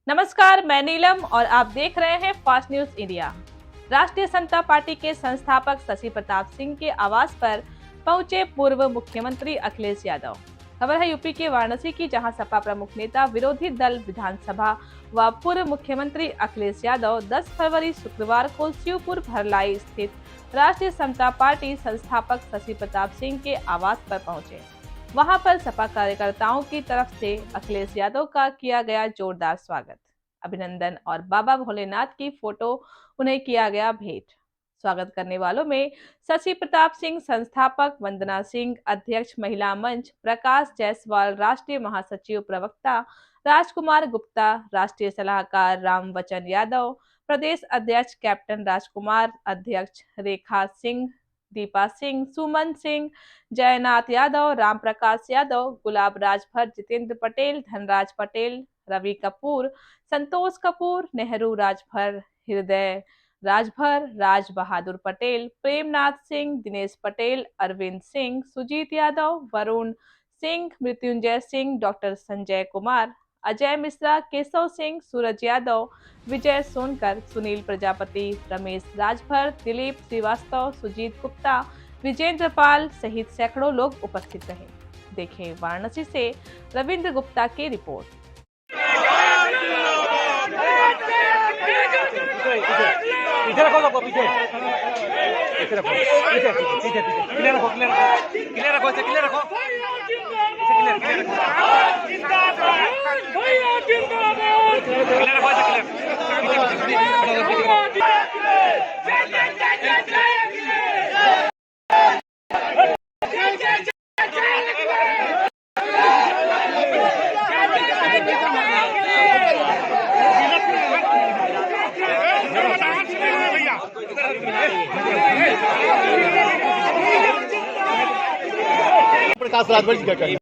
नमस्कार, मैं नीलम और आप देख रहे हैं फास्ट न्यूज इंडिया। राष्ट्रीय समता पार्टी के संस्थापक शशि प्रताप सिंह के आवास पर पहुंचे पूर्व मुख्यमंत्री अखिलेश यादव। खबर है यूपी के वाराणसी की, जहां सपा प्रमुख नेता विरोधी दल विधानसभा व पूर्व मुख्यमंत्री अखिलेश यादव 10 फरवरी शुक्रवार को शिवपुर भरलाई स्थित राष्ट्रीय समता पार्टी संस्थापक शशि प्रताप सिंह के आवास पर पहुंचे। वहां पर सपा कार्यकर्ताओं की तरफ से अखिलेश यादव का किया गया जोरदार स्वागत, अभिनंदन और बाबा भोलेनाथ की फोटो उन्हें किया गया भेंट। स्वागत करने वालों में शशि प्रताप सिंह संस्थापक, वंदना सिंह अध्यक्ष महिला मंच, प्रकाश जायसवाल राष्ट्रीय महासचिव प्रवक्ता, राजकुमार गुप्ता राष्ट्रीय सलाहकार, रामवचन यादव प्रदेश अध्यक्ष, कैप्टन राजकुमार अध्यक्ष, रेखा सिंह, दीपा सिंह, सुमन सिंह, जयनाथ यादव, राम प्रकाश यादव, गुलाब राजभर, जितेंद्र पटेल, धनराज पटेल, रवि कपूर, संतोष कपूर, नेहरू राजभर, हृदय राजभर, राज बहादुर पटेल, प्रेमनाथ सिंह, दिनेश पटेल, अरविंद सिंह, सुजीत यादव, वरुण सिंह, मृत्युंजय सिंह, डॉक्टर संजय कुमार, अजय मिश्रा, केशव सिंह, सूरज यादव, विजय सोनकर, सुनील प्रजापति, रमेश राजभर, दिलीप श्रीवास्तव, सुजीत गुप्ता, विजेंद्र पाल सहित सैकड़ों लोग उपस्थित रहे। देखें वाराणसी से रविंद्र गुप्ता की रिपोर्ट। पीछे रखो लोगों, पीछे रखो, पीछे क्लियर रखो, क्लियर रखो, इसे क्लियर रखो, क्लियर प्रकाश राजभर जी क्या करें?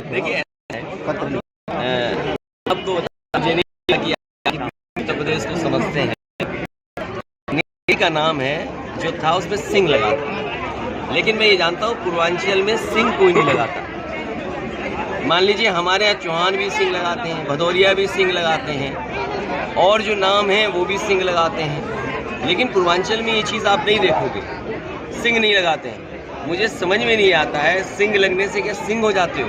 देखिए, अब तो उत्तर प्रदेश को समझते हैं। नेता का नाम है जो था उसमें सिंह लगा था, लेकिन मैं ये जानता हूँ पूर्वांचल में सिंह कोई नहीं लगाता। मान लीजिए हमारे यहाँ चौहान भी सिंह लगाते हैं, भदौरिया भी सिंह लगाते हैं, और जो नाम है वो भी सिंह लगाते हैं, लेकिन पूर्वांचल में ये चीज़ आप नहीं देखोगे, सिंह नहीं लगाते हैं। मुझे समझ में नहीं आता है, सिंह लगने से क्या सिंह हो जाते हो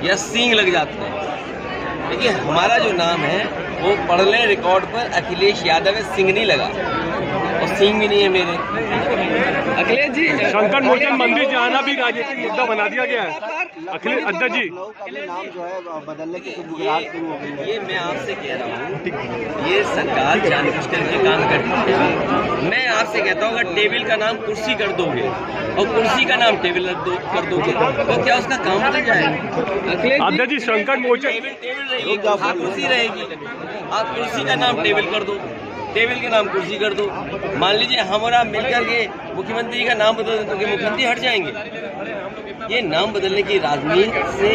या सींग लग जाते हैं। देखिए हमारा जो नाम है वो पढ़ लें रिकॉर्ड पर, अखिलेश यादव है, सिंह नहीं लगा और सिंह भी नहीं है मेरे। अखिलेश जी, शंकर मोचन मंदिर जाना भी राजनीतिक मुद्दा बना दिया गया है। अखिलेश अध्यक्ष जी, नाम जो है बदलने की ये मैं आपसे कह रहा हूँ, ये सरकार जानबूझ करके काम करती है। मैं आपसे कहता हूँ अगर टेबल का नाम कुर्सी कर दोगे और कुर्सी का नाम टेबल कर दोगे तो क्या उसका काम बदल जाएगा? अध्यक्ष जी, शंकर मोचन टेबल रहेगी, कुर्सी रहेगी, आप कुर्सी का नाम टेबल कर दो, टेबल का नाम कुर्सी कर दो। मान लीजिए हमारा मिलकर के मुख्यमंत्री का नाम बदल दें तो क्या मुख्यमंत्री हट जाएंगे? ये नाम बदलने की राजनीति से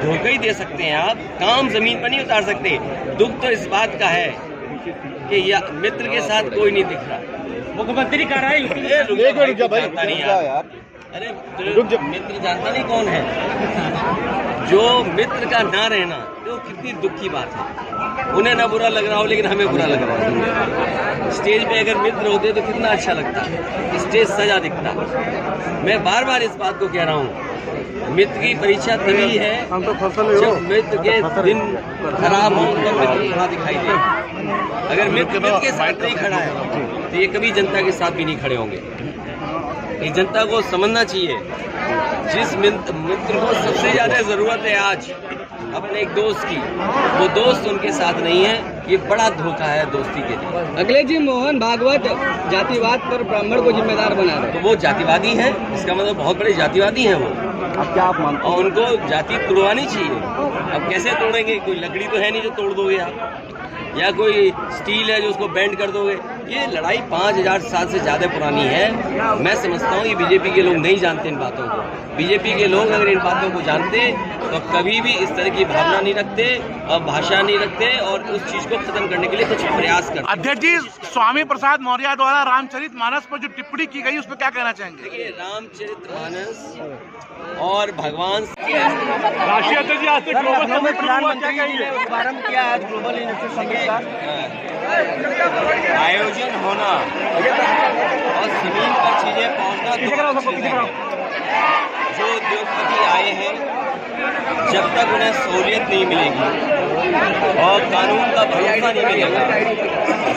धोखा ही दे सकते हैं आप, काम जमीन पर नहीं उतार सकते। दुख तो इस बात का है कि मित्र के साथ कोई नहीं दिख रहा। मुख्यमंत्री का रहा है, अरे मित्र जानता नहीं कौन है? जो मित्र का ना रहना तो कितनी दुख की बात है। उन्हें ना बुरा लग रहा हो लेकिन हमें बुरा लग रहा है। स्टेज पे अगर मित्र होते तो कितना अच्छा लगता, स्टेज सजा दिखता। मैं बार बार इस बात को कह रहा हूँ, मित्र की परीक्षा तभी है जब मित्र के दिन खराब हो तो मित्र खड़ा दिखाई दे। अगर मित्र के साथ नहीं खड़ा है तो ये कभी जनता के साथ भी नहीं खड़े होंगे। ये जनता को समझना चाहिए, जिस मित्र को सबसे ज्यादा जरूरत है आज अपने एक दोस्त की, वो दोस्त उनके साथ नहीं है। ये बड़ा धोखा है दोस्ती के लिए। अखिलेश जी, मोहन भागवत जातिवाद पर ब्राह्मण को जिम्मेदार बना रहे, तो वो जातिवादी हैं, इसका मतलब बहुत बड़े जातिवादी हैं वो। अब क्या आप मानते हैं? और उनको जाति तोड़वानी चाहिए। अब कैसे तोड़ेंगे? कोई लकड़ी तो है नहीं जो तोड़ दोगे आप, या कोई स्टील है जो उसको बेंड कर दोगे। ये लड़ाई 5000 साल से ज़्यादा पुरानी है। मैं समझता हूँ ये बीजेपी के लोग नहीं जानते इन बातों को। बीजेपी के लोग अगर इन बातों को जानते तो कभी भी इस तरह की भावना नहीं रखते और भाषा नहीं रखते और उस चीज़ को खत्म करने के लिए कुछ प्रयास करते। अध्यक्ष जी, स्वामी प्रसाद मौर्य द्वारा रामचरितमानस पर जो टिप्पणी की गई उस पर क्या कहना चाहेंगे? देखिए, रामचरितमानस और भगवान राष्ट्रीय अध्यक्ष जी आज तक ग्लोबल समिट प्रधानमंत्री जी ने शुभारंभ किया आज ग्लोबल इन्वेस्टर समिट का। आयोजन होना और जमीन पर चीजें पहुंचना तो अच्छी है। जो उद्योगपति आए हैं, जब तक उन्हें सहूलियत नहीं मिलेगी और कानून का भरोसा नहीं मिलेगा,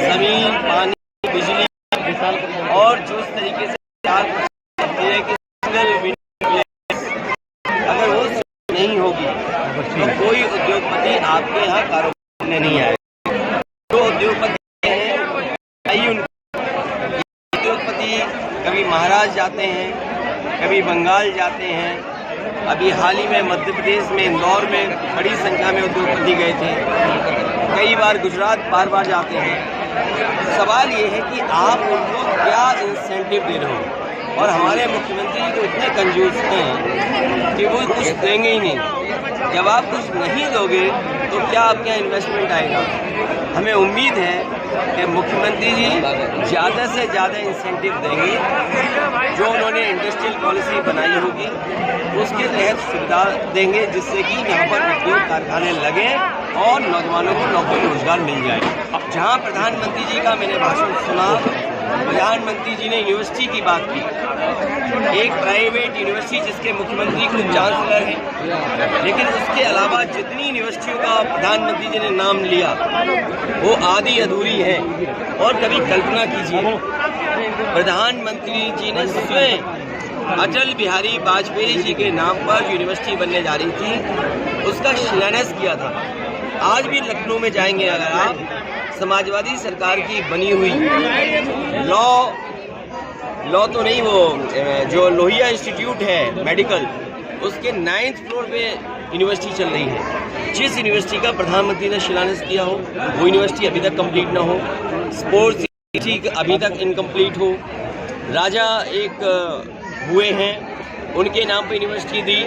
जमीन, पानी, बिजली और जो इस तरीके से सिंगल विंडो अगर वो नहीं होगी तो कोई उद्योगपति आपके यहाँ कारोबार करने नहीं आएगा। जो उद्योगपति हैं, उद्योगपति कभी महाराष्ट्र जाते हैं, कभी बंगाल जाते हैं। अभी हाल ही में मध्य प्रदेश में इंदौर में बड़ी संख्या में उद्योगपति गए थे। कई बार गुजरात बार जाते हैं। सवाल ये है कि आप उनको क्या इंसेंटिव दे रहे हो। और हमारे मुख्यमंत्री जी तो इतने कंजूस हैं कि वो कुछ देंगे ही नहीं। जब आप कुछ नहीं दोगे तो क्या आपके यहाँ इन्वेस्टमेंट आएगा? हमें उम्मीद है कि मुख्यमंत्री जी ज़्यादा से ज़्यादा इंसेंटिव देंगे। जो उन्होंने इंडस्ट्रियल पॉलिसी बनाई होगी उसके तहत सुविधा देंगे, जिससे कि यहाँ पर उद्योग कारखाने लगें और नौजवानों को नौकरी रोजगार मिल जाए। अब जहाँ प्रधानमंत्री जी का मैंने भाषण सुना, प्रधानमंत्री जी ने यूनिवर्सिटी की बात की। एक प्राइवेट यूनिवर्सिटी जिसके मुख्यमंत्री खुद चांसलर हैं, लेकिन उसके अलावा जितनी यूनिवर्सिटियों का प्रधानमंत्री जी ने नाम लिया वो आधी अधूरी है। और कभी कल्पना कीजिए, प्रधानमंत्री जी ने स्वयं अटल बिहारी वाजपेयी जी के नाम पर यूनिवर्सिटी बनने जा रही थी, उसका शिलान्यास किया था। आज भी लखनऊ में जाएंगे अगर आप, समाजवादी सरकार की बनी हुई लॉ तो नहीं, वो जो लोहिया इंस्टीट्यूट है मेडिकल, उसके 9th फ्लोर पे यूनिवर्सिटी चल रही है। जिस यूनिवर्सिटी का प्रधानमंत्री ने शिलान्यास किया हो वो यूनिवर्सिटी अभी तक कंप्लीट ना हो, स्पोर्ट्स सिटी अभी तक इनकम्प्लीट हो, राजा एक हुए हैं उनके नाम पे यूनिवर्सिटी दी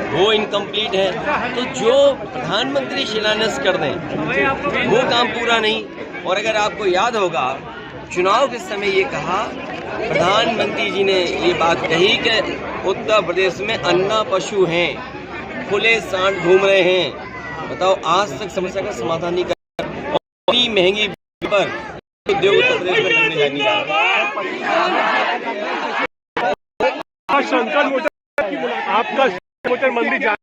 वो इनकम्प्लीट है। तो जो प्रधानमंत्री शिलान्यास कर दें वो काम पूरा नहीं। और अगर आपको याद होगा, चुनाव के समय ये कहा प्रधानमंत्री जी ने, ये बात कही कि उत्तर प्रदेश में अन्ना पशु हैं, खुले सांड घूम रहे हैं। बताओ, आज तक समस्या का समाधान नहीं कर, और इतनी महंगी पर उद्योग उत्तर प्रदेश में लगने जाएंगे। आपका मंदिर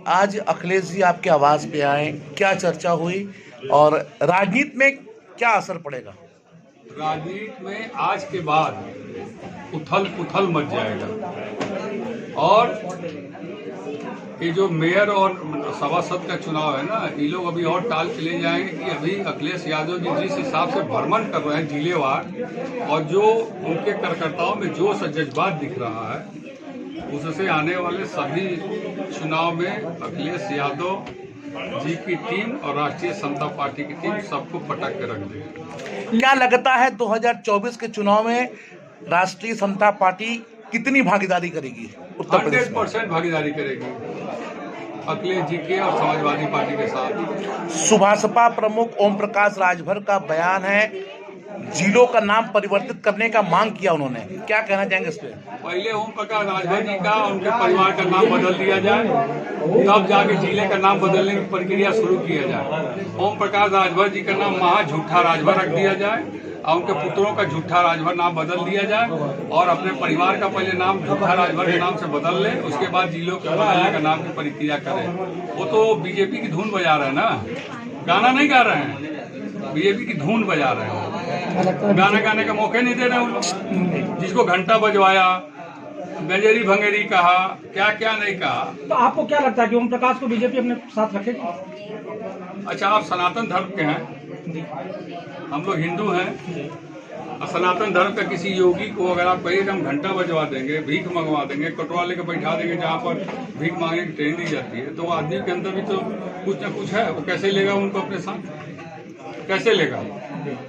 आज अखिलेश जी आपके आवास पे आए, क्या चर्चा हुई और राजनीति में क्या असर पड़ेगा? राजनीति में आज के बाद उथल पुथल मच जाएगा। और ये जो मेयर और सभासद का चुनाव है ना, ये लोग अभी और टाल के ले जाएंगे कि अभी अखिलेश यादव जी जिस हिसाब से भ्रमण कर रहे हैं जिलेवार, और जो उनके कार्यकर्ताओं में जोश और जज्बात दिख रहा है, उससे आने वाले सभी चुनाव में अखिलेश यादव जी की टीम और राष्ट्रीय समता पार्टी की टीम सबको पटक के रख देगी। क्या लगता है 2024 के चुनाव में राष्ट्रीय समता पार्टी कितनी भागीदारी करेगी उत्तर प्रदेश में? 100% भागीदारी करेगी अखिलेश जी के और समाजवादी पार्टी के साथ। सुभाषपा प्रमुख ओम प्रकाश राजभर का बयान है, जिलों का नाम परिवर्तित करने का मांग किया उन्होंने, क्या कहना चाहेंगे इस पे? पहले ओम प्रकाश राजभर जी का उनके परिवार का नाम बदल दिया जाए, तब जाके जिले का नाम बदलने की प्रक्रिया शुरू किया जाए। ओम प्रकाश राजभर जी का नाम महा झूठा राजभर रख दिया जाए और उनके पुत्रों का झूठा राजभर नाम बदल दिया जाए, और अपने परिवार का पहले नाम झूठा राजभर के नाम से बदल ले, उसके बाद जिलों के बदलने का नाम की प्रक्रिया करें। वो तो बीजेपी की धुन बजा रहे हैं ना, गाना नहीं गा रहे हैं, बीजेपी की धुन बजा रहे हैं। गाना गाने का मौके नहीं दे रहे उन लोग। जिसको घंटा बजवाया, गंजेरी भंगेरी कहा, क्या क्या नहीं कहा। तो आपको क्या लगता है कि ओम प्रकाश को बीजेपी अपने साथ रखेगी? अच्छा, आप सनातन धर्म के हैं, हम लोग हिंदू हैं, और सनातन धर्म का किसी योगी को अगर आप कहिए कि हम घंटा बजवा देंगे, भीख मंगवा देंगे, कटवा लेकर बैठा देंगे जहाँ पर भीख मांगने की ट्रेनिंग दी जाती है, तो वो आदमी के अंदर भी तो कुछ ना कुछ है। वो कैसे लेगा उनको अपने साथ, कैसे लेगा?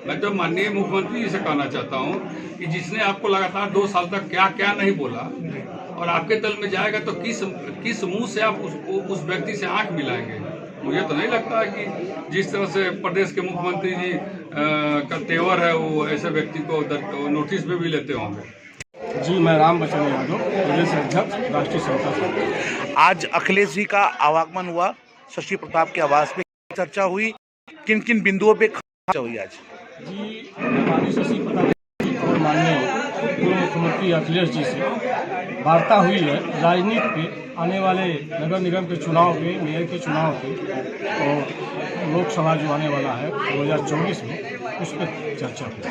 मैं तो माननीय मुख्यमंत्री जी से कहना चाहता हूँ कि जिसने आपको लगातार 2 साल तक क्या क्या नहीं बोला और आपके दल में जाएगा तो किस मुंह से आप उस व्यक्ति से आंख मिलाएंगे। मुझे तो नहीं लगता है कि जिस तरह से प्रदेश के मुख्यमंत्री जी का तेवर है वो ऐसे व्यक्ति को नोटिस पे भी लेते होंगे। जी मैं राम बचन यादव, प्रदेश अध्यक्ष राष्ट्रीय समता पार्टी। आज अखिलेश जी का आवागमन हुआ, शशि प्रताप के आवास पे चर्चा हुई, किन किन बिंदुओं पे चर्चा हुई आज? जी माननीय शशि प्रताप जी और माननीय पूर्व मुख्यमंत्री अखिलेश जी से वार्ता हुई है। राजनीति पे आने वाले नगर निगम के चुनाव पे, मेयर के चुनाव पे और लोकसभा जो आने वाला है 2024 में, उस पर चर्चा हुई।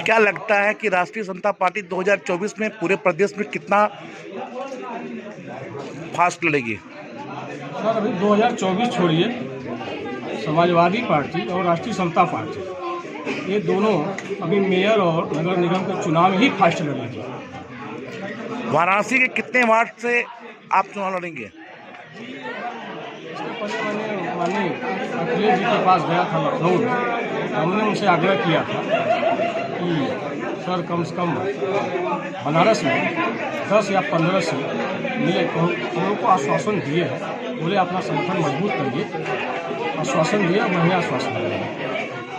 क्या लगता है कि राष्ट्रीय जनता पार्टी 2024 में पूरे प्रदेश में कितना फास्ट लड़ेगी? सर अभी 2024 छोड़िए, समाजवादी पार्टी और राष्ट्रीय समता पार्टी ये दोनों अभी मेयर और नगर निगम के चुनाव ही फास्ट लड़ेगी। वाराणसी के कितने वार्ड से आप चुनाव लड़ेंगे? इसके पहले माननीय अखिलेश जी के पास गया था लखनऊ में, हमने उनसे आग्रह किया था कि सर कम से कम बनारस में 10 या 15 से मिले। हम लोग को आश्वासन दिए हैं, बोले अपना संगठन मजबूत करिए, आश्वासन दिया, बढ़िया आश्वासन दिया।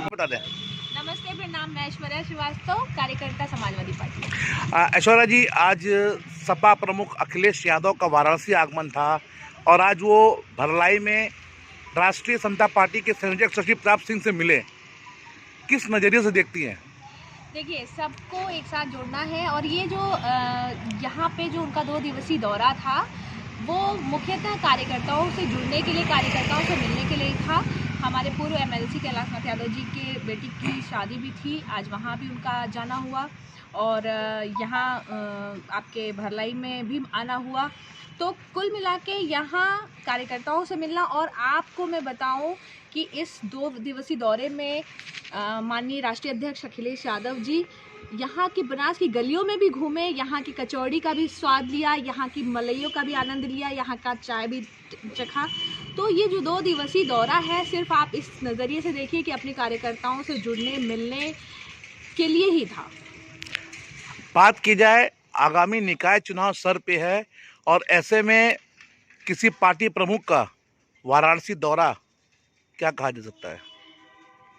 बता दें। नमस्ते, प्रणाम। मैं ऐश्वर्या श्रीवास्तव, कार्यकर्ता समाजवादी पार्टी। ऐश्वर्या जी, आज सपा प्रमुख अखिलेश यादव का वाराणसी आगमन था और आज वो भरलाई में राष्ट्रीय समता पार्टी के संयोजक शशि प्रताप सिंह से मिले। किस नज़रिए से देखती हैं? देखिए, सबको एक साथ जोड़ना है और ये जो यहाँ पे जो उनका 2 दिवसीय दौरा था वो मुख्यतः कार्यकर्ताओं से जुड़ने के लिए, कार्यकर्ताओं से मिलने के लिए था। हमारे पूर्व MLC कैलाशनाथ यादव जी के बेटी की शादी भी थी, आज वहाँ भी उनका जाना हुआ और यहाँ आपके भरलाई में भी आना हुआ। तो कुल मिला के यहाँ कार्यकर्ताओं से मिलना, और आपको मैं बताऊं कि इस 2 दिवसीय दौरे में माननीय राष्ट्रीय अध्यक्ष अखिलेश यादव जी यहाँ की बनास की गलियों में भी घूमे, यहाँ की कचौड़ी का भी स्वाद लिया, यहाँ की मलइयों का भी आनंद लिया, यहाँ का चाय भी चखा। तो ये जो 2 दिवसीय दौरा है, सिर्फ आप इस नज़रिए से देखिए कि अपने कार्यकर्ताओं से जुड़ने मिलने के लिए ही था। बात की जाए, आगामी निकाय चुनाव सर पे है और ऐसे में किसी पार्टी प्रमुख का वाराणसी दौरा क्या कहा जा सकता है?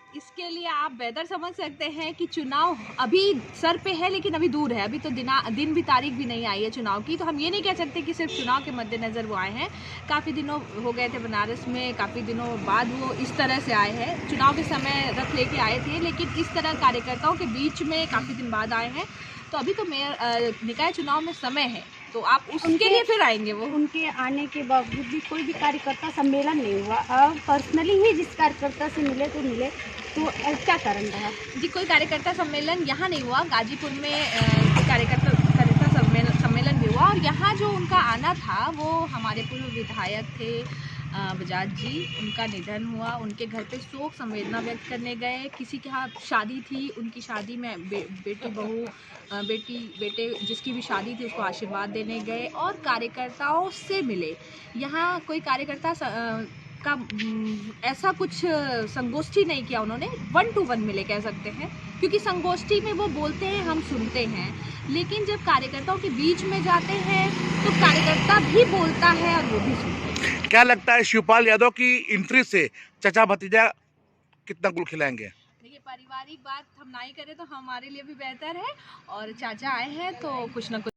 इसके लिए आप बेहतर समझ सकते हैं कि चुनाव अभी सर पे है लेकिन अभी दूर है, अभी तो दिन भी तारीख भी नहीं आई है चुनाव की। तो हम ये नहीं कह सकते कि सिर्फ चुनाव के मद्देनज़र वो आए हैं। काफ़ी दिनों हो गए थे बनारस में, काफ़ी दिनों बाद वो इस तरह से आए हैं। चुनाव के समय रथ लेके आए थे लेकिन इस तरह कार्यकर्ताओं के बीच में काफ़ी दिन बाद आए हैं। तो अभी तो मेयर निकाय चुनाव में समय है, तो आप उनके लिए फिर आएंगे। वो उनके आने के बावजूद भी कोई भी कार्यकर्ता सम्मेलन नहीं हुआ। अब पर्सनली ही जिस कार्यकर्ता से मिले तो मिले, तो क्या कारण रहा? जी, कोई कार्यकर्ता सम्मेलन यहाँ नहीं हुआ। गाजीपुर में कार्यकर्ता सम्मेलन भी हुआ और यहाँ जो उनका आना था वो हमारे पूर्व विधायक थे बजाज जी, उनका निधन हुआ। उनके घर पे शोक संवेदना व्यक्त करने गए। किसी के यहाँ शादी थी, उनकी शादी में बेटे जिसकी भी शादी थी उसको आशीर्वाद देने गए और कार्यकर्ताओं से मिले। यहाँ कोई कार्यकर्ता का ऐसा कुछ संगोष्ठी नहीं किया उन्होंने, 1 to 1 मिले कह सकते हैं, क्योंकि संगोष्ठी में वो बोलते हैं, हम सुनते हैं, लेकिन जब कार्यकर्ताओं के बीच में जाते हैं तो कार्यकर्ता भी बोलता है और वो भी सुनते हैं। क्या लगता है शिवपाल यादव की एंट्री से चचा भतीजा कितना गुल खिलाएंगे? देखिए, पारिवारिक बात हम ना ही करें तो हमारे लिए भी बेहतर है और चाचा आए हैं तो कुछ ना कुछ